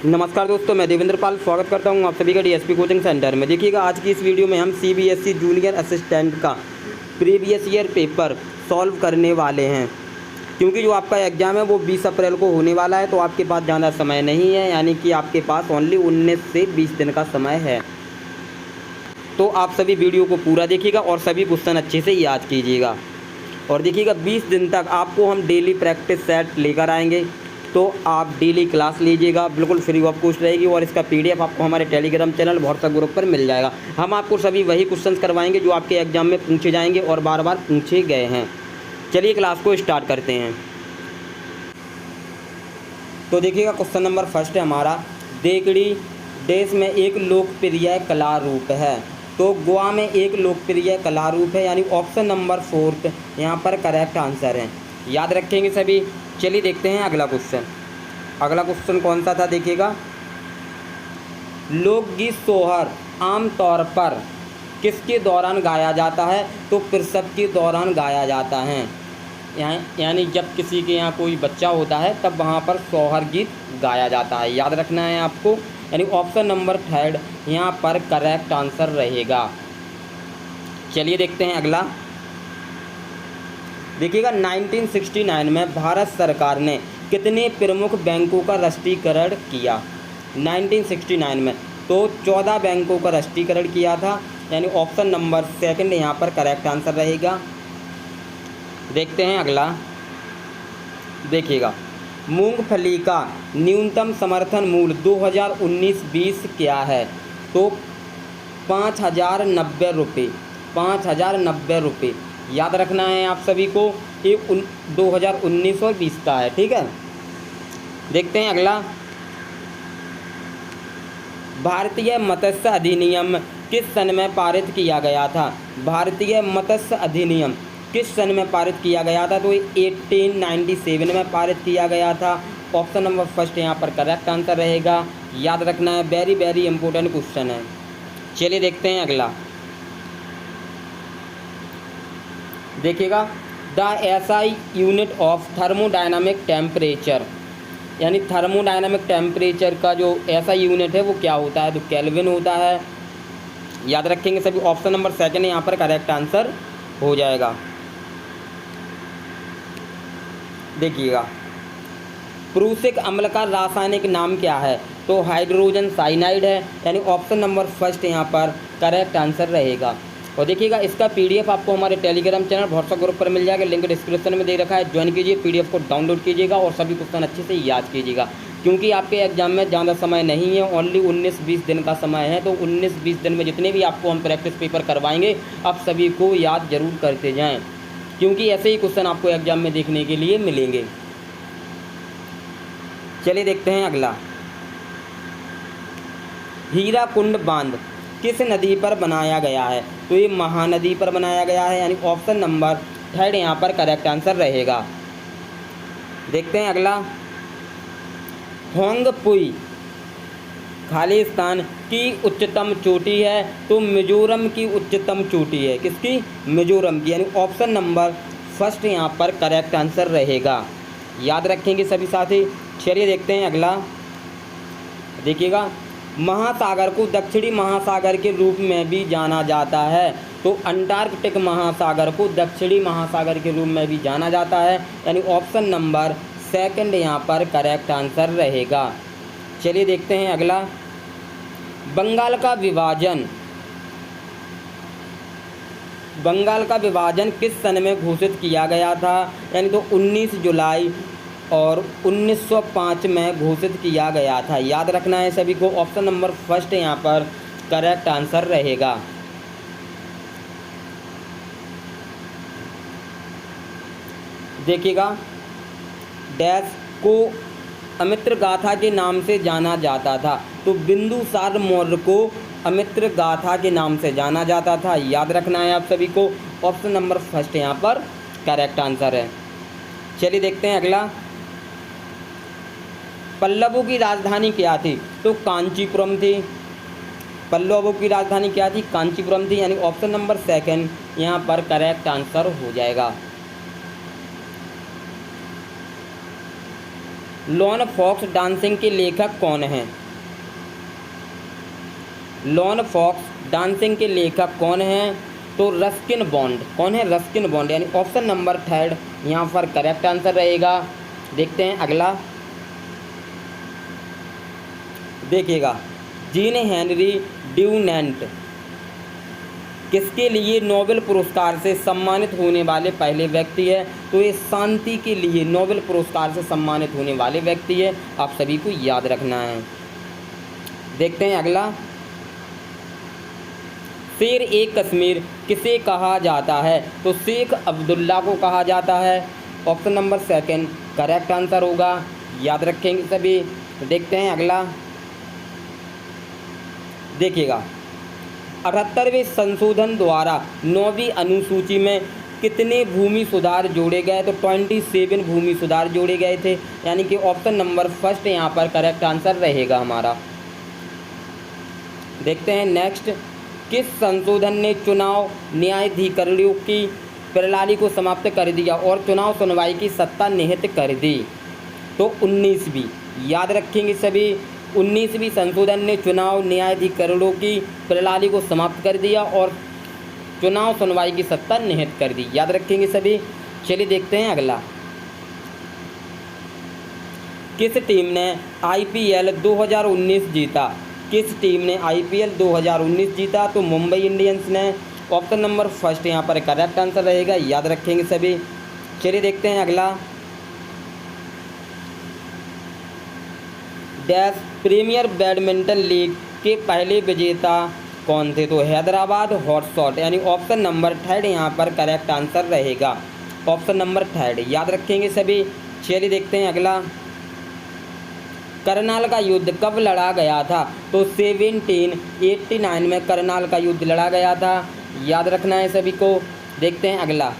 नमस्कार दोस्तों, मैं देवेंद्र पाल स्वागत करता हूं आप सभी का डीएसपी कोचिंग सेंटर में। देखिएगा आज की इस वीडियो में हम सीबीएसई जूनियर असिस्टेंट का प्रीवियस ईयर पेपर सॉल्व करने वाले हैं। क्योंकि जो आपका एग्ज़ाम है वो 20 अप्रैल को होने वाला है, तो आपके पास ज़्यादा समय नहीं है, यानी कि आपके पास ओनली 19 से 20 दिन का समय है। तो आप सभी वीडियो को पूरा देखिएगा और सभी क्वेश्चन अच्छे से याद कीजिएगा। और देखिएगा 20 दिन तक आपको हम डेली प्रैक्टिस सेट लेकर आएंगे, तो आप डेली क्लास लीजिएगा, बिल्कुल फ्री ऑफ कॉस्ट रहेगी। और इसका पीडीएफ आपको हमारे टेलीग्राम चैनल व्हाट्सएप ग्रुप पर मिल जाएगा। हम आपको सभी वही क्वेश्चंस करवाएंगे जो आपके एग्जाम में पूछे जाएंगे और बार बार पूछे गए हैं। चलिए क्लास को स्टार्ट करते हैं। तो देखिएगा क्वेश्चन नंबर फर्स्ट है हमारा, देकड़ी देश में एक लोकप्रिय कला रूप है। तो गोवा में एक लोकप्रिय कला रूप है, यानी ऑप्शन नंबर 4 यहाँ पर करेक्ट आंसर है। याद रखेंगे सभी। चलिए देखते हैं अगला क्वेश्चन। अगला क्वेश्चन कौन सा था देखिएगा, लोकगीत सोहर आमतौर पर किसके दौरान गाया जाता है? तो प्रसव के दौरान गाया जाता है। यानी जब किसी के यहाँ कोई बच्चा होता है तब वहाँ पर सोहर गीत गाया जाता है। याद रखना है आपको, यानी ऑप्शन नंबर 3 यहाँ पर करेक्ट आंसर रहेगा। चलिए देखते हैं अगला। देखिएगा 1969 में भारत सरकार ने कितने प्रमुख बैंकों का राष्ट्रीयकरण किया? 1969 में तो 14 बैंकों का राष्ट्रीयकरण किया था, यानी ऑप्शन नंबर 2 यहाँ पर करेक्ट आंसर रहेगा। देखते हैं अगला। देखिएगा मूंगफली का न्यूनतम समर्थन मूल्य 2019-20 क्या है? तो 5090 रुपये। 5090 रुपये याद रखना है आप सभी को। ये 2019 और 20 का है, ठीक है। देखते हैं अगला। भारतीय मत्स्य अधिनियम किस सन में पारित किया गया था? भारतीय मत्स्य अधिनियम किस सन में पारित किया गया था? तो 1897 में पारित किया गया था। ऑप्शन नंबर 1 यहाँ पर करेक्ट आंसर रहेगा। याद रखना है, वेरी वेरी इंपॉर्टेंट क्वेश्चन है। चलिए देखते हैं अगला। देखिएगा the SI unit of thermodynamic temperature, यानी थर्मोडायनामिक टेम्परेचर का जो एसआई यूनिट है वो क्या होता है? तो केल्विन होता है। याद रखेंगे सभी। ऑप्शन नंबर 2 यहाँ पर करेक्ट आंसर हो जाएगा। देखिएगा प्रूसिक अम्ल का रासायनिक नाम क्या है? तो हाइड्रोजन साइनाइड है, यानी ऑप्शन नंबर 1 यहाँ पर करेक्ट आंसर रहेगा। और देखिएगा इसका पीडीएफ आपको हमारे टेलीग्राम चैनल व्हाट्सएप ग्रुप पर मिल जाएगा, लिंक डिस्क्रिप्शन में दे रखा है। ज्वाइन कीजिए, पीडीएफ को डाउनलोड कीजिएगा और सभी क्वेश्चन अच्छे से याद कीजिएगा। क्योंकि आपके एग्जाम में ज़्यादा समय नहीं है, ओनली 19-20 दिन का समय है। तो 19-20 दिन में जितने भी आपको हम प्रैक्टिस पेपर करवाएंगे आप सभी को याद जरूर करते जाएँ, क्योंकि ऐसे ही क्वेश्चन आपको एग्जाम में देखने के लिए मिलेंगे। चलिए देखते हैं अगला। हीराकुंड बांध किस नदी पर बनाया गया है? तो ये महानदी पर बनाया गया है, यानी ऑप्शन नंबर 3 यहाँ पर करेक्ट आंसर रहेगा। देखते हैं अगला। होंगपुई खालिस्तान की उच्चतम चोटी है? तो मिजोरम की उच्चतम चोटी है। किसकी? मिजोरम की, यानी ऑप्शन नंबर 1 यहाँ पर करेक्ट आंसर रहेगा। याद रखेंगे सभी साथी। चलिए देखते हैं अगला। देखिएगा महासागर को दक्षिणी महासागर के रूप में भी जाना जाता है। तो अंटार्कटिक महासागर को दक्षिणी महासागर के रूप में भी जाना जाता है, यानी ऑप्शन नंबर 2 यहाँ पर करेक्ट आंसर रहेगा। चलिए देखते हैं अगला। बंगाल का विभाजन किस सन में घोषित किया गया था? यानी तो 19 जुलाई और 1905 में घोषित किया गया था। याद रखना है सभी को। ऑप्शन नंबर 1 यहाँ पर करेक्ट आंसर रहेगा। देखिएगा डैश को अमित्र गाथा के नाम से जाना जाता था? तो बिंदुसार मौर्य को अमित्र गाथा के नाम से जाना जाता था। याद रखना है आप सभी को। ऑप्शन नंबर 1 यहाँ पर करेक्ट आंसर है। चलिए देखते हैं अगला। पल्लवों की राजधानी क्या थी? तो कांचीपुरम थी। पल्लवों की राजधानी क्या थी? कांचीपुरम थी, यानी ऑप्शन नंबर 2 यहाँ पर करेक्ट आंसर हो जाएगा। लॉन फॉक्स डांसिंग के लेखक कौन हैं? लॉन फॉक्स डांसिंग के लेखक कौन हैं? तो रस्किन बॉन्ड। कौन है? रस्किन बॉन्ड, यानी ऑप्शन नंबर 3 यहाँ पर करेक्ट आंसर रहेगा। देखते हैं अगला, देखिएगा, जीन हेनरी ड्यूनेंट किसके लिए नोबेल पुरस्कार से सम्मानित होने वाले पहले व्यक्ति है? तो ये शांति के लिए नोबेल पुरस्कार से सम्मानित होने वाले व्यक्ति है, आप सभी को याद रखना है। देखते हैं अगला, शेर ए कश्मीर किसे कहा जाता है? तो शेख अब्दुल्ला को कहा जाता है। ऑप्शन नंबर 2 करेक्ट आंसर होगा, याद रखेंगे सभी। देखते हैं अगला, देखिएगा, 78वें संशोधन द्वारा 9वीं अनुसूची में कितने भूमि सुधार जोड़े गए? तो 27 भूमि सुधार जोड़े गए थे, यानी कि ऑप्शन नंबर 1 यहाँ पर करेक्ट आंसर रहेगा हमारा। देखते हैं नेक्स्ट, किस संशोधन ने चुनाव न्यायाधिकरणों की प्रणाली को समाप्त कर दिया और चुनाव सुनवाई की सत्ता निहित कर दी? तो 19वीं, याद रखेंगे सभी, 19वीं संशोधन ने चुनाव न्यायाधिकरणों की प्रणाली को समाप्त कर दिया और चुनाव सुनवाई की सत्ता निहित कर दी, याद रखेंगे सभी। चलिए देखते हैं अगला, किस टीम ने IPL 2019 जीता? किस टीम ने IPL 2019 जीता? तो मुंबई इंडियंस ने। ऑप्शन नंबर 1 यहाँ पर करेक्ट आंसर रहेगा, याद रखेंगे सभी। चलिए देखते हैं अगला, डैश प्रीमियर बैडमिंटन लीग के पहले विजेता कौन थे? तो हैदराबाद हॉटशॉट, यानी ऑप्शन नंबर 3 यहाँ पर करेक्ट आंसर रहेगा। ऑप्शन नंबर 3 याद रखेंगे सभी। चलिए देखते हैं अगला, करनाल का युद्ध कब लड़ा गया था? तो 1789 में करनाल का युद्ध लड़ा गया था, याद रखना है सभी को। देखते हैं अगला,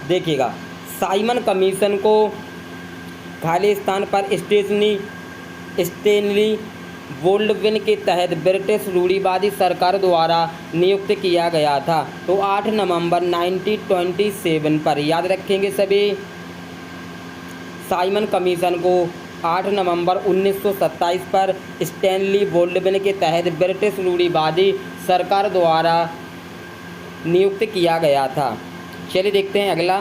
देखिएगा, साइमन कमीशन को खाली स्थान पर स्टेनली बोल्डविन के तहत ब्रिटिश रूढ़िवादी सरकार द्वारा नियुक्त किया गया था। तो 8 नवंबर 1927 पर, याद रखेंगे सभी। साइमन कमीशन को 8 नवंबर 1927 पर स्टेनली बोल्डविन के तहत ब्रिटिश रूढ़िवादी सरकार द्वारा नियुक्त किया गया था। चलिए देखते हैं अगला,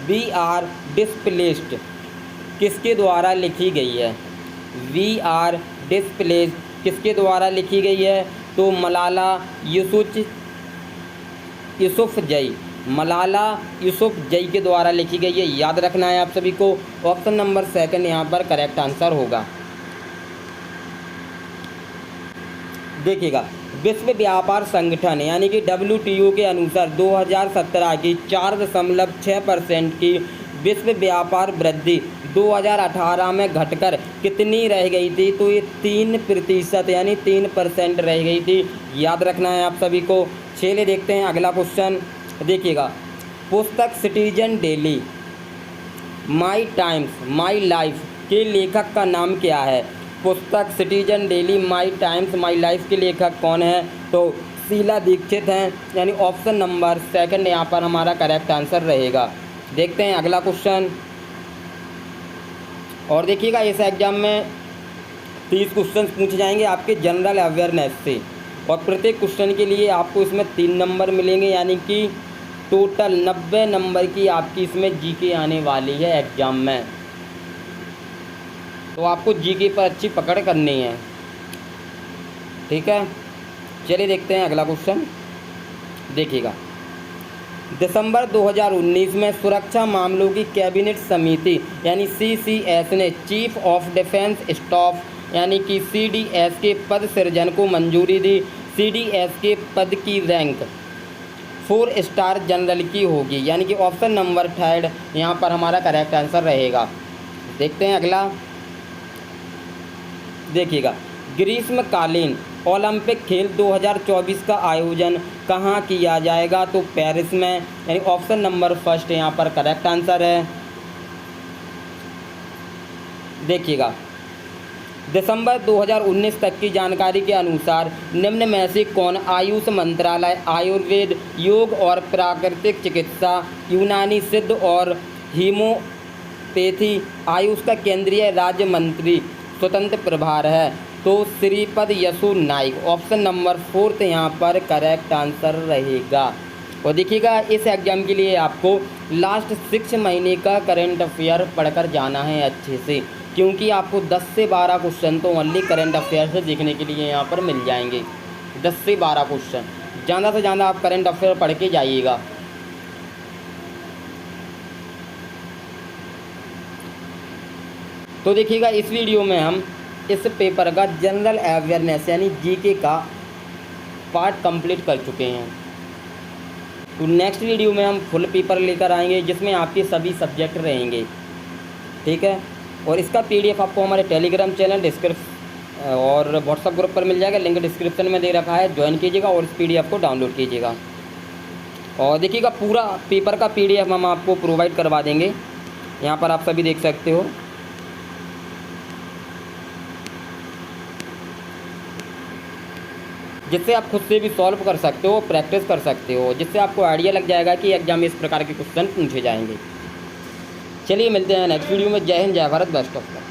वी आर डिस्प्लेस्ड किसके द्वारा लिखी गई है? वी आर डिस्प्लेस्ड किसके द्वारा लिखी गई है? तो मलाला यूसुफजई, मलाला यूसुफजई के द्वारा लिखी गई है, याद रखना है आप सभी को। ऑप्शन नंबर 2 यहाँ पर करेक्ट आंसर होगा। देखिएगा, विश्व व्यापार संगठन यानी कि WTO के अनुसार 2017 की 4.6% की विश्व व्यापार वृद्धि 2018 में घटकर कितनी रह गई थी? तो ये 3% यानी 3% रह गई थी, याद रखना है आप सभी को। चलिए देखते हैं अगला क्वेश्चन। देखिएगा, पुस्तक citizen daily my times my life के लेखक का नाम क्या है? पुस्तक citizen daily my times my life के लेखक कौन है? तो शीला दीक्षित हैं, यानी ऑप्शन नंबर 2 यहाँ पर हमारा करेक्ट आंसर रहेगा। देखते हैं अगला क्वेश्चन। और देखिएगा, इस एग्जाम में 30 क्वेश्चन पूछे जाएंगे आपके जनरल अवेयरनेस से, और प्रत्येक क्वेश्चन के लिए आपको इसमें 3 नंबर मिलेंगे, यानी कि टोटल 90 नंबर की आपकी इसमें जीके आने वाली है एग्जाम में। तो आपको जीके पर अच्छी पकड़ करनी है, ठीक है। चलिए देखते हैं अगला क्वेश्चन। देखिएगा, दिसंबर 2019 में सुरक्षा मामलों की कैबिनेट समिति यानी CCS ने चीफ ऑफ डिफेंस स्टाफ यानी कि CDS के पद सृजन को मंजूरी दी। CDS के पद की रैंक 4 स्टार जनरल की होगी, यानी कि ऑप्शन नंबर 3 यहाँ पर हमारा करेक्ट आंसर रहेगा। देखते हैं अगला। देखिएगा, ग्रीष्मकालीन ओलंपिक खेल 2024 का आयोजन कहाँ किया जाएगा? तो पेरिस में, यानी ऑप्शन नंबर 1 यहाँ पर करेक्ट आंसर है। देखिएगा, दिसंबर 2019 तक की जानकारी के अनुसार निम्न में से कौन आयुष मंत्रालय आयुर्वेद, योग और प्राकृतिक चिकित्सा, यूनानी सिद्ध और हीमोपैथी आयुष का केंद्रीय राज्य मंत्री स्वतंत्र प्रभार है? तो श्रीपद यसु नाइक, ऑप्शन नंबर 4 यहाँ पर करेक्ट आंसर रहेगा। और देखिएगा इस एग्ज़ाम के लिए आपको लास्ट 6 महीने का करंट अफेयर पढ़कर जाना है अच्छे से, क्योंकि आपको 10 से 12 क्वेश्चन तो ओनली करंट अफेयर से देखने के लिए यहाँ पर मिल जाएंगे। 10 से 12 क्वेश्चन, ज़्यादा से ज़्यादा आप करंट अफेयर पढ़ के जाइएगा। तो देखिएगा इस वीडियो में हम इस पेपर का जनरल अवेयरनेस यानी जीके का पार्ट कंप्लीट कर चुके हैं। तो नेक्स्ट वीडियो में हम फुल पेपर लेकर आएंगे जिसमें आपके सभी सब्जेक्ट रहेंगे, ठीक है। और इसका पीडीएफ आपको हमारे टेलीग्राम चैनल और व्हाट्सएप ग्रुप पर मिल जाएगा, लिंक डिस्क्रिप्शन में दे रखा है, ज्वाइन कीजिएगा और इस पीडीएफ को डाउनलोड कीजिएगा। और देखिएगा पूरा पेपर का पीडीएफ हम आपको प्रोवाइड करवा देंगे, यहाँ पर आप सभी देख सकते हो। जिससे आप खुद से भी सॉल्व कर सकते हो, प्रैक्टिस कर सकते हो, जिससे आपको आइडिया लग जाएगा कि एग्जाम में इस प्रकार के क्वेश्चन पूछे जाएंगे। चलिए मिलते हैं नेक्स्ट वीडियो में। जय हिंद, जय भारत, बेस्ट ऑफ लक।